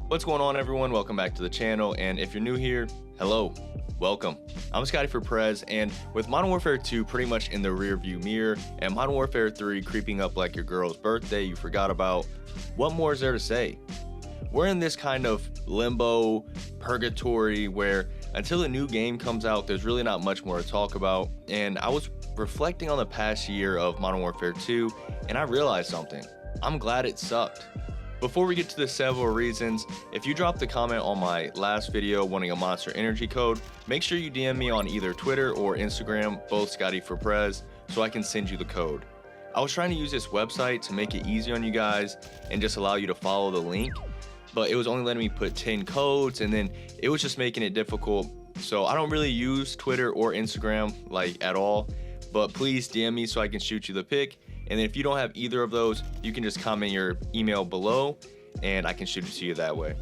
What's going on, everyone? Welcome back to the channel, and if you're new here, hello, welcome. I'm Scotty for Prez, and with Modern Warfare 2 pretty much in the rearview mirror and Modern Warfare 3 creeping up like your girl's birthday you forgot about, what more is there to say? We're in this kind of limbo, purgatory, where until a new game comes out, there's really not much more to talk about. And I was reflecting on the past year of Modern Warfare 2, and I realized something. I'm glad it sucked. Before we get to the several reasons, if you dropped a comment on my last video wanting a Monster Energy code, make sure you DM me on either Twitter or Instagram, both Scotty for Prez, so I can send you the code. I was trying to use this website to make it easy on you guys and just allow you to follow the link, but it was only letting me put 10 codes, and then it was just making it difficult. So I don't really use Twitter or Instagram like at all, but please DM me so I can shoot you the pic. And then if you don't have either of those, you can just comment your email below and I can shoot it to you that way.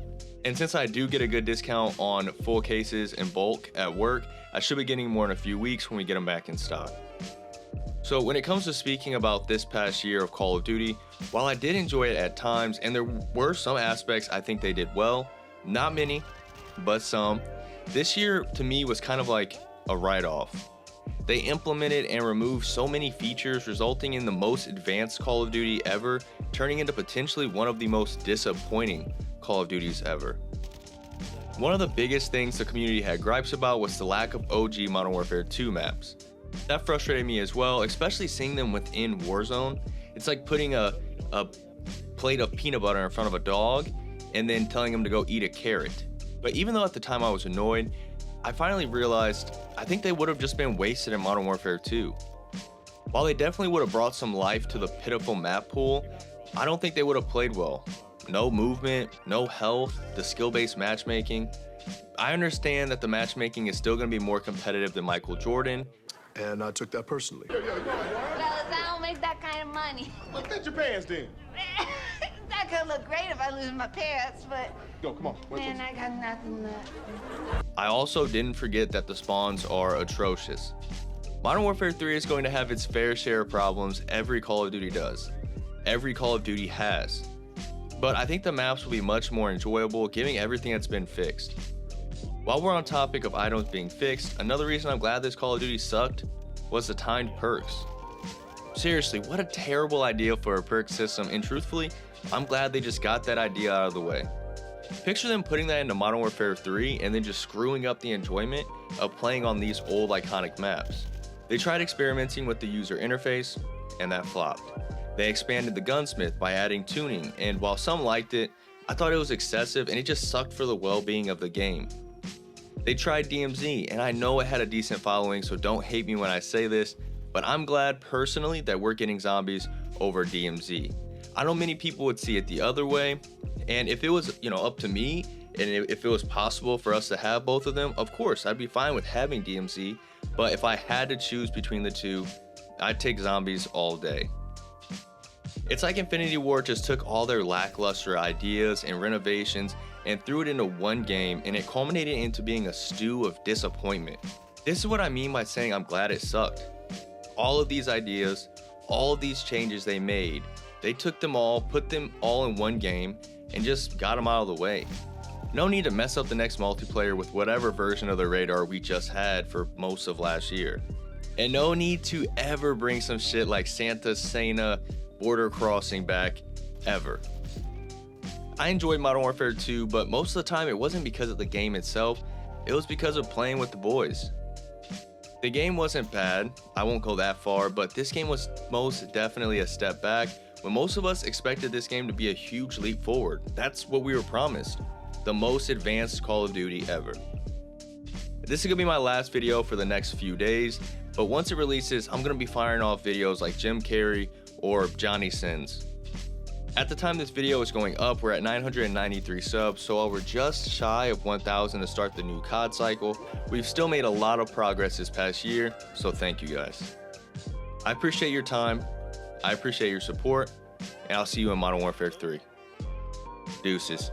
And since I do get a good discount on full cases in bulk at work, I should be getting more in a few weeks when we get them back in stock. So when it comes to speaking about this past year of Call of Duty, while I did enjoy it at times, and there were some aspects I think they did well, not many, but some, this year to me was kind of like a write-off. They implemented and removed so many features, resulting in the most advanced Call of Duty ever, turning into potentially one of the most disappointing Call of Duties ever. One of the biggest things the community had gripes about was the lack of OG Modern Warfare 2 maps. That frustrated me as well, especially seeing them within Warzone. It's like putting a plate of peanut butter in front of a dog and then telling him to go eat a carrot. But even though at the time I was annoyed, I finally realized I think they would have just been wasted in Modern Warfare 2. While they definitely would have brought some life to the pitiful map pool, I don't think they would have played well. No movement, no health, the skill-based matchmaking. I understand that the matchmaking is still going to be more competitive than Michael Jordan. And I took that personally. Fellas, I don't make that kind of money. Well, fit your pants then. That could look great if I lose my pants, but Go, come on. man, I got nothing left. I also didn't forget that the spawns are atrocious. Modern Warfare 3 is going to have its fair share of problems every Call of Duty does. Every Call of Duty has. But I think the maps will be much more enjoyable given everything that's been fixed. While we're on topic of items being fixed, another reason I'm glad this Call of Duty sucked was the timed perks. Seriously, what a terrible idea for a perk system, and truthfully, I'm glad they just got that idea out of the way. Picture them putting that into Modern Warfare 3 and then just screwing up the enjoyment of playing on these old iconic maps. They tried experimenting with the user interface, and that flopped. They expanded the gunsmith by adding tuning, and while some liked it, I thought it was excessive and it just sucked for the well-being of the game. They tried DMZ, and I know it had a decent following, so don't hate me when I say this, but I'm glad personally that we're getting zombies over DMZ. I know many people would see it the other way, and if it was, up to me, and if it was possible for us to have both of them, of course, I'd be fine with having DMZ, but if I had to choose between the two, I'd take zombies all day. It's like Infinity Ward just took all their lackluster ideas and renovations and threw it into one game, and it culminated into being a stew of disappointment. This is what I mean by saying I'm glad it sucked. All of these ideas, all of these changes they made, they took them all, put them all in one game, and just got them out of the way. No need to mess up the next multiplayer with whatever version of the radar we just had for most of last year. And no need to ever bring some shit like Santa Sana border crossing back, ever. I enjoyed Modern Warfare 2, but most of the time it wasn't because of the game itself, it was because of playing with the boys. The game wasn't bad, I won't go that far, but this game was most definitely a step back when most of us expected this game to be a huge leap forward. That's what we were promised. The most advanced Call of Duty ever. This is gonna be my last video for the next few days, but once it releases, I'm gonna be firing off videos like Jim Carrey or Johnny Sins. At the time this video is going up, we're at 993 subs, so while we're just shy of 1,000 to start the new COD cycle, we've still made a lot of progress this past year, so thank you guys. I appreciate your time, I appreciate your support, and I'll see you in Modern Warfare 3. Deuces.